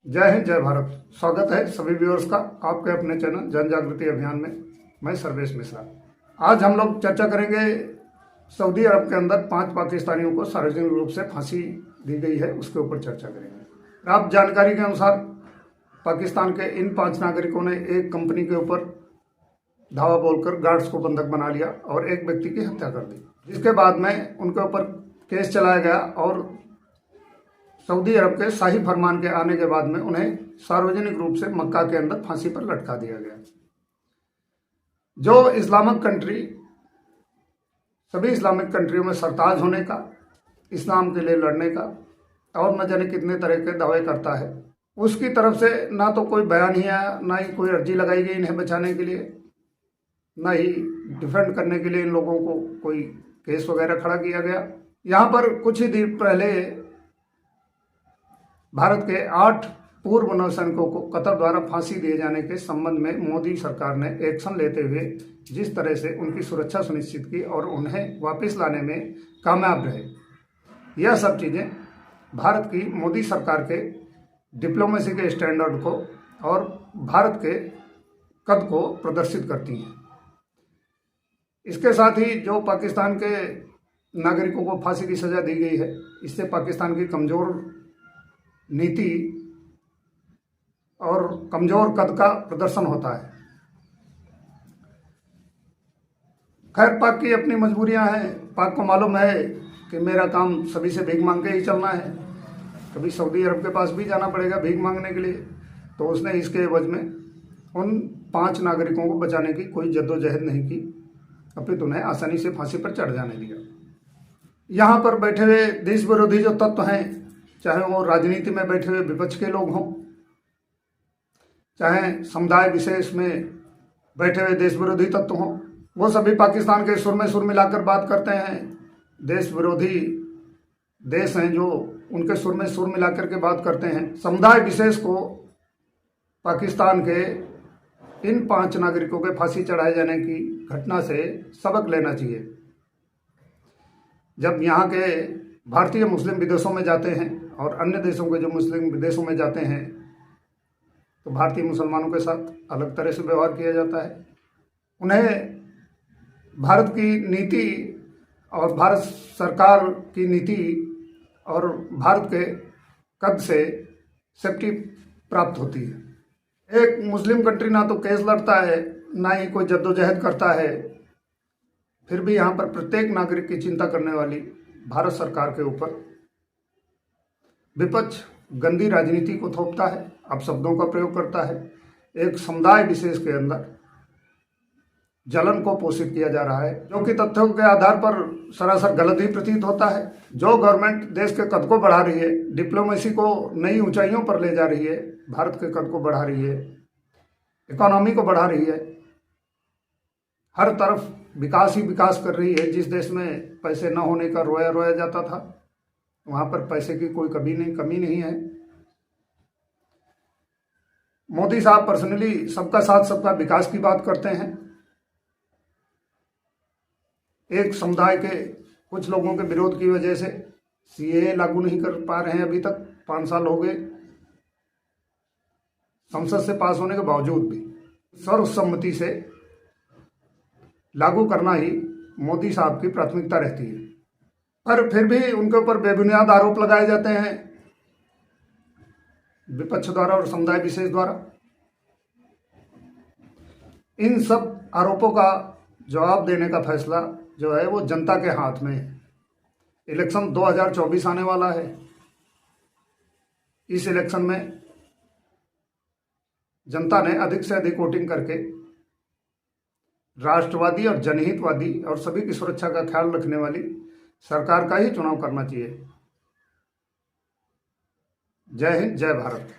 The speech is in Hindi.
जय हिंद, जय भारत। स्वागत है सभी व्यूअर्स का आपके अपने चैनल जन जागृति अभियान में। मैं सर्वेश मिश्रा। आज हम लोग चर्चा करेंगे सऊदी अरब के अंदर 5 पाकिस्तानियों को सार्वजनिक रूप से फांसी दी गई है, उसके ऊपर चर्चा करेंगे। प्राप्त जानकारी के अनुसार पाकिस्तान के इन 5 नागरिकों ने एक कंपनी के ऊपर धावा बोलकर गार्ड्स को बंधक बना लिया और एक व्यक्ति की हत्या कर दी, जिसके बाद में उनके ऊपर केस चलाया गया और सऊदी अरब के शाही फरमान के आने के बाद में उन्हें सार्वजनिक रूप से मक्का के अंदर फांसी पर लटका दिया गया। जो इस्लामिक कंट्री सभी इस्लामिक कंट्रियों में सरताज होने का, इस्लाम के लिए लड़ने का और न जाने कितने तरह के दावे करता है, उसकी तरफ से ना तो कोई बयान ही आया, ना ही कोई अर्जी लगाई गई इन्हें बचाने के लिए, ना ही डिफेंड करने के लिए इन लोगों को कोई केस वगैरह खड़ा किया गया। यहाँ पर कुछ ही दिन पहले भारत के 8 पूर्व नौसैनिकों को कतर द्वारा फांसी दिए जाने के संबंध में मोदी सरकार ने एक्शन लेते हुए जिस तरह से उनकी सुरक्षा सुनिश्चित की और उन्हें वापस लाने में कामयाब रहे, यह सब चीज़ें भारत की मोदी सरकार के डिप्लोमेसी के स्टैंडर्ड को और भारत के कद को प्रदर्शित करती हैं। इसके साथ ही जो पाकिस्तान के नागरिकों को फांसी की सज़ा दी गई है, इससे पाकिस्तान की कमज़ोर नीति और कमजोर कद का प्रदर्शन होता है। खैर, पाक की अपनी मजबूरियां हैं। पाक को मालूम है कि मेरा काम सभी से भीख मांग के ही चलना है, कभी सऊदी अरब के पास भी जाना पड़ेगा भीख मांगने के लिए। तो उसने इसके एवज में उन 5 नागरिकों को बचाने की कोई जद्दोजहद नहीं की, अपितु उन्हें आसानी से फांसी पर चढ़ जाने दिया। यहाँ पर बैठे हुए देश विरोधी जो तत्व हैं, चाहे वो राजनीति में बैठे हुए विपक्ष के लोग हों, चाहे समुदाय विशेष में बैठे हुए देश विरोधी तत्व हों, वो सभी पाकिस्तान के सुर में सुर मिलाकर बात करते हैं। देश विरोधी देश हैं जो उनके सुर में सुर मिलाकर के बात करते हैं। समुदाय विशेष को पाकिस्तान के इन 5 नागरिकों के फांसी चढ़ाए जाने की घटना से सबक लेना चाहिए। जब यहाँ के भारतीय मुस्लिम विदेशों में जाते हैं और अन्य देशों के जो मुस्लिम विदेशों में जाते हैं, तो भारतीय मुसलमानों के साथ अलग तरह से व्यवहार किया जाता है। उन्हें भारत की नीति और भारत सरकार की नीति और भारत के कद से सेफ्टी प्राप्त होती है। एक मुस्लिम कंट्री ना तो केस लड़ता है, ना ही कोई जद्दोजहद करता है, फिर भी यहाँ पर प्रत्येक नागरिक की चिंता करने वाली भारत सरकार के ऊपर विपक्ष गंदी राजनीति को थोपता है, अपशब्दों का प्रयोग करता है। एक समुदाय विशेष के अंदर जलन को पोषित किया जा रहा है, जो कि तथ्यों के आधार पर सरासर गलत ही प्रतीत होता है। जो गवर्नमेंट देश के कद को बढ़ा रही है, डिप्लोमेसी को नई ऊंचाइयों पर ले जा रही है, भारत के कद को बढ़ा रही है, इकोनॉमी को बढ़ा रही है, हर तरफ विकास ही विकास कर रही है। जिस देश में पैसे न होने का रोया रोया जाता था, वहां पर पैसे की कोई कमी नहीं है। मोदी साहब पर्सनली सबका साथ सबका विकास की बात करते हैं। एक समुदाय के कुछ लोगों के विरोध की वजह से सीएए लागू नहीं कर पा रहे हैं, अभी तक 5 साल हो गए। संसद से पास होने के बावजूद भी सर्वसम्मति से लागू करना ही मोदी साहब की प्राथमिकता रहती है, पर फिर भी उनके ऊपर बेबुनियाद आरोप लगाए जाते हैं विपक्ष द्वारा और समुदाय विशेष द्वारा। इन सब आरोपों का जवाब देने का फैसला जो है वो जनता के हाथ में है। इलेक्शन 2024 आने वाला है। इस इलेक्शन में जनता ने अधिक से अधिक वोटिंग करके राष्ट्रवादी और जनहितवादी और सभी की सुरक्षा का ख्याल रखने वाली सरकार का ही चुनाव करना चाहिए। जय हिंद, जय भारत।